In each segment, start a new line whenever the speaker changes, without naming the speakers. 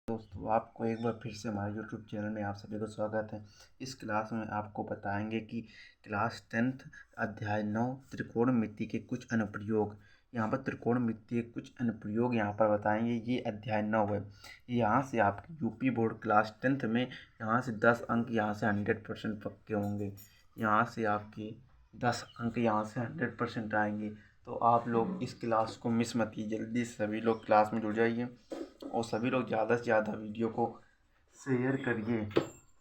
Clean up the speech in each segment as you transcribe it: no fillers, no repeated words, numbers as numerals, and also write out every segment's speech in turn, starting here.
दोस्तों, आपको एक बार फिर से हमारे यूट्यूब चैनल में आप सभी को स्वागत है। इस क्लास में आपको बताएंगे कि क्लास 10th अध्याय 9 त्रिकोणमिति के कुछ अनुप्रयोग। यहाँ पर त्रिकोणमिति के कुछ अनुप्रयोग यहाँ पर बताएंगे। ये अध्याय 9 है। यहाँ से आपकी यूपी बोर्ड क्लास 10th में यहाँ से 10 अंक यहाँ से 100% पक्के होंगे। यहाँ से आपके 10 अंक यहाँ से 100% आएंगे। तो आप लोग इस क्लास को मिस मत कीजिए। जल्दी सभी लोग क्लास में जुड़ जाइए और सभी लोग ज़्यादा से ज़्यादा वीडियो को शेयर करिए।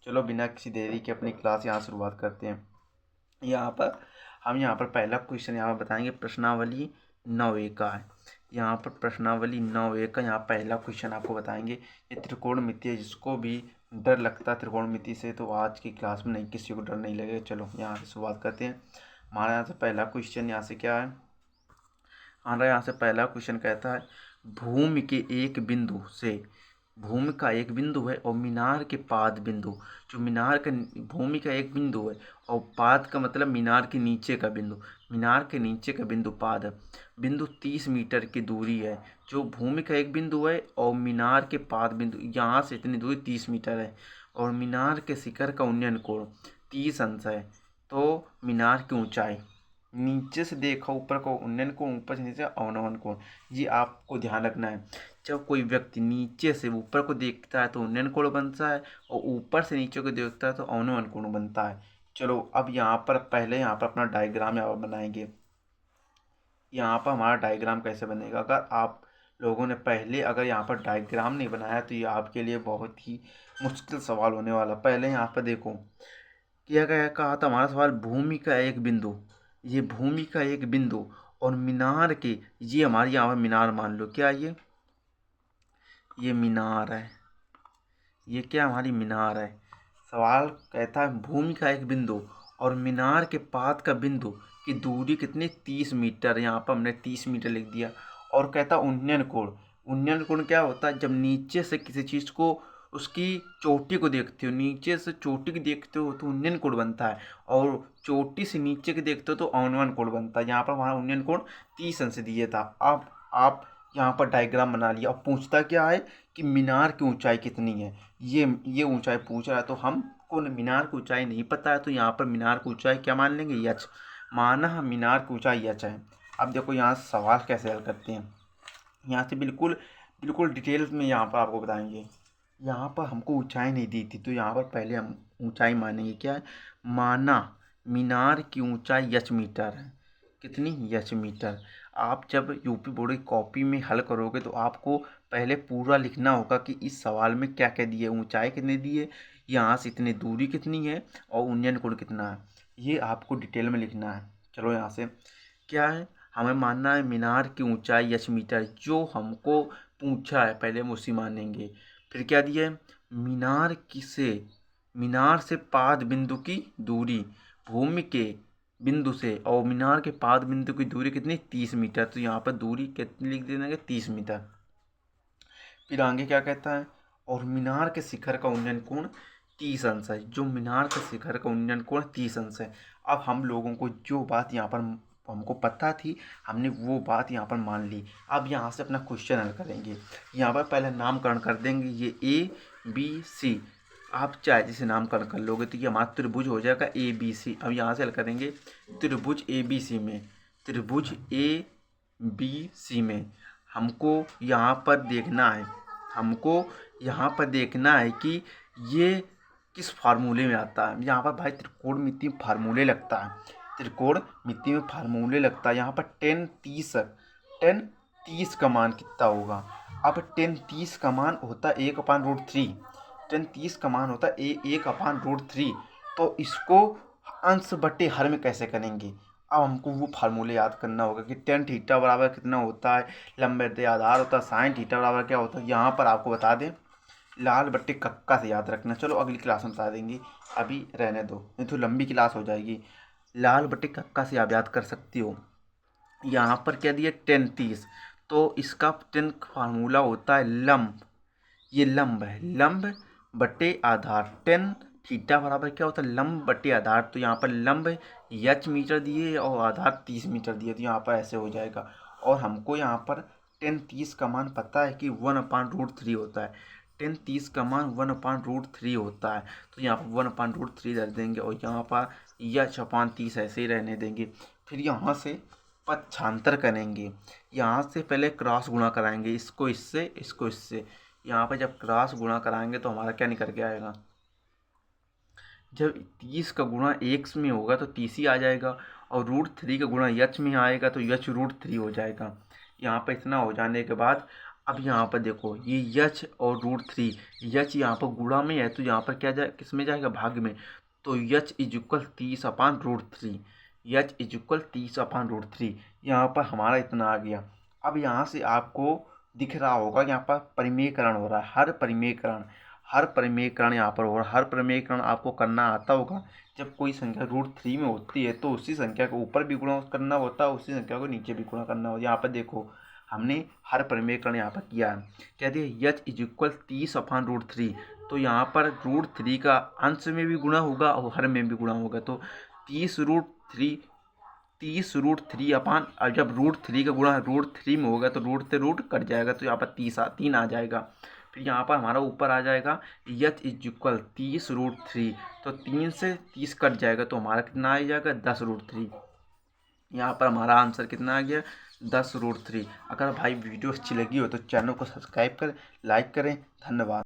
चलो बिना किसी देरी के अपनी क्लास यहाँ शुरुआत करते हैं। यहाँ पर पहला क्वेश्चन यहाँ पर बताएंगे। प्रश्नावली 9A का है। यहाँ पर प्रश्नावली 9A का यहाँ पहला क्वेश्चन आपको बताएंगे। ये त्रिकोणमिति है। जिसको भी डर लगता है त्रिकोणमिति से तो आज की क्लास में नहीं, किसी को डर नहीं लगेगा। चलो यहाँ से शुरुआत करते हैं। हमारे यहाँ से पहला क्वेश्चन यहाँ से क्या है। हमारा यहाँ से पहला क्वेश्चन कहता है भूमि के एक बिंदु से, भूमि का एक बिंदु है और मीनार के पाद बिंदु, जो मीनार का भूमि का एक बिंदु है और पाद का मतलब मीनार के नीचे का बिंदु, मीनार के नीचे का बिंदु पाद है। बिंदु 30 मीटर की दूरी है। जो भूमि का एक बिंदु है और मीनार के पाद बिंदु, यहाँ से इतनी दूरी 30 मीटर है और मीनार के शिखर का उन्नयन कोण 30 अंश है। तो मीनार की ऊंचाई, नीचे से देखा ऊपर को उन्नयन कोण, ऊपर से नीचे अवनमन कोण। ये आपको ध्यान रखना है। जब कोई व्यक्ति नीचे से ऊपर को देखता है तो उन्नयन कोण बनता है और ऊपर से नीचे को देखता है तो अवनमन कोण बनता है। चलो अब यहाँ पर पहले यहाँ पर अपना डायग्राम यहाँ पर बनाएंगे। यहाँ पर हमारा डायग्राम कैसे बनेगा। अगर आप लोगों ने पहले अगर यहाँ पर डायग्राम नहीं बनाया तो ये आपके लिए बहुत ही मुश्किल सवाल होने वाला। पहले यहाँ पर देखो क्या क्या कहा था हमारा सवाल। भूमि का एक बिंदु, ये भूमि का एक बिंदु और मीनार के, ये हमारी यहाँ पर मीनार मान लो। क्या ये मीनार है। ये क्या हमारी मीनार है। सवाल कहता है भूमि का एक बिंदु और मीनार के पाद का बिंदु की दूरी कितनी, 30 मीटर। यहाँ पर हमने 30 मीटर लिख दिया। और कहता उन्नयन कोण, उन्नयन कोण क्या होता है, जब नीचे से किसी चीज़ को उसकी चोटी को देखते हो, नीचे से चोटी को देखते हो तो उन्नयन कोण बनता है और चोटी से नीचे के देखते हो तो अवनमन कोण बनता है। यहाँ पर हमारा उन्नयन कोण 30 अंश दिया था। अब आप यहाँ पर डायग्राम बना लिया। अब पूछता क्या है कि मीनार की ऊंचाई कितनी है। ये ऊंचाई पूछ रहा है तो हमको मीनार की ऊंचाई नहीं पता है तो यहाँ पर मीनार की ऊंचाई क्या मान लेंगे, यच। माना हम मीनार की ऊंचाई यच है। अब देखो यहाँ सवाल कैसे हल करते हैं। यहाँ से बिल्कुल बिल्कुल डिटेल में यहाँ पर आपको बताएंगे। यहाँ पर हमको ऊंचाई नहीं दी थी तो यहाँ पर पहले हम ऊंचाई मानेंगे। क्या है, माना मीनार की ऊंचाई यच मीटर है। कितनी, यच मीटर। आप जब यूपी बोर्ड की कॉपी में हल करोगे तो आपको पहले पूरा लिखना होगा कि इस सवाल में क्या क्या दिए, ऊंचाई कितनी दी है, यहाँ से इतनी दूरी कितनी है और उन्नयन कोण कितना है। ये आपको डिटेल में लिखना है। चलो यहाँ से क्या है, हमें मानना है मीनार की ऊंचाई यच मीटर। जो हमको पूछा है पहले हम उसी मानेंगे। फिर क्या दिया है, मीनार से पाद बिंदु की दूरी, भूमि के बिंदु से और मीनार के पाद बिंदु की दूरी कितनी, 30 मीटर। तो यहाँ पर दूरी कितनी लिख देंगे, 30 मीटर। फिर आगे क्या कहता है, और मीनार के शिखर का उन्नयन कोण 30 अंश है। जो मीनार के शिखर का उन्नयन कोण 30 अंश है। अब हम लोगों को जो बात यहाँ पर हमको पता थी हमने वो बात यहाँ पर मान ली। अब यहाँ से अपना क्वेश्चन हल करेंगे। यहाँ पर पहले नामकरण कर देंगे। ये ABC, आप चाहे जिसे नामकरण कर लोगे तो ये हमारा त्रिभुज हो जाएगा ABC। अब यहाँ से हल करेंगे त्रिभुज ABC में, त्रिभुज ABC में हमको यहाँ पर देखना है, हमको यहाँ पर देखना है कि ये किस फार्मूले में आता है। यहाँ पर भाई त्रिकोणमिति में फार्मूले लगता है, त्रिकोणमिति में फार्मूले लगता है। यहाँ पर 10 30 का मान कितना होगा। अब 10 30 का मान होता है 1/√3। 10 30 का मान होता है 1/√3। तो इसको अंश बटे हर में कैसे करेंगे। अब हमको वो फार्मूले याद करना होगा कि टेन थीटा बराबर कितना होता है, लंबे बटे आधार होता है, साइन थीटा बराबर क्या होता है। यहाँ पर आपको बता दें लाल बट्टे कक्का से याद रखना। चलो अगली क्लास में बता देंगे, अभी रहने दो नहीं तो लंबी क्लास हो जाएगी। लाल बट्टे कक्का से आप याद कर सकती हो। यहाँ पर क्या दिया 10 30, तो इसका 10 फार्मूला होता है लंब। ये लंब है, लंब बटे आधार। 10 थीटा बराबर क्या होता है, लंब बटे आधार। तो यहाँ पर लंब यच मीटर दिए और आधार 30 मीटर दिए तो यहाँ पर ऐसे हो जाएगा। और हमको यहाँ पर 10 30 का मान पता है कि 1/√3 होता है। टेन 30 का मान 1/√3 होता है। तो यहाँ पर 1/√3 रख देंगे और यहाँ पर h/30 ऐसे ही रहने देंगे। फिर यहाँ से पक्षांतर करेंगे। यहाँ से पहले क्रॉस गुणा कराएंगे, इसको इससे, इसको इससे। यहाँ पर जब क्रॉस गुणा कराएंगे तो हमारा क्या निकल के आएगा, जब 30 का गुणा x में होगा तो 30 ही आ जाएगा, और √3 का गुणा h में आएगा तो h√3 हो जाएगा। यहाँ पर इतना हो जाने के बाद अब यहाँ पर देखो, ये h और √3, h यहाँ पर गुणा में है तो यहाँ पर क्या जाए, किस में जाएगा, भाग में। तो h = 30/√3, h = 30/√3। यहाँ पर हमारा इतना आ गया। अब यहाँ से आपको दिख रहा होगा यहाँ पर परिमेयकरण हो रहा है, हर परिमेयकरण यहाँ पर हो रहा है। हर परिमेयकरण आपको करना आता होगा। जब कोई संख्या √3 में होती है तो उसी संख्या को ऊपर भी गुणा करना होता है, उसी संख्या को नीचे भी गुणा करना होता है। यहाँ पर देखो, हमने हर परिमेयकरण यहाँ पर किया है। कह दिया h = 30/√3, तो यहाँ पर √3 का अंश में भी गुणा होगा और हर में भी गुणा होगा। तो 30√3 अपान, और जब √3 का गुणा √3 में होगा तो रूट से रूट कट जाएगा, तो यहाँ पर 3 आ जाएगा। फिर यहाँ पर हमारा ऊपर आ जाएगा h = 30√3, तो 3 से 30 कट जाएगा तो हमारा कितना आ जाएगा, 10√3। यहाँ पर हमारा आंसर कितना आ गया, 10√3। अगर भाई वीडियो अच्छी लगी हो तो चैनल को सब्सक्राइब करें, लाइक करें। धन्यवाद।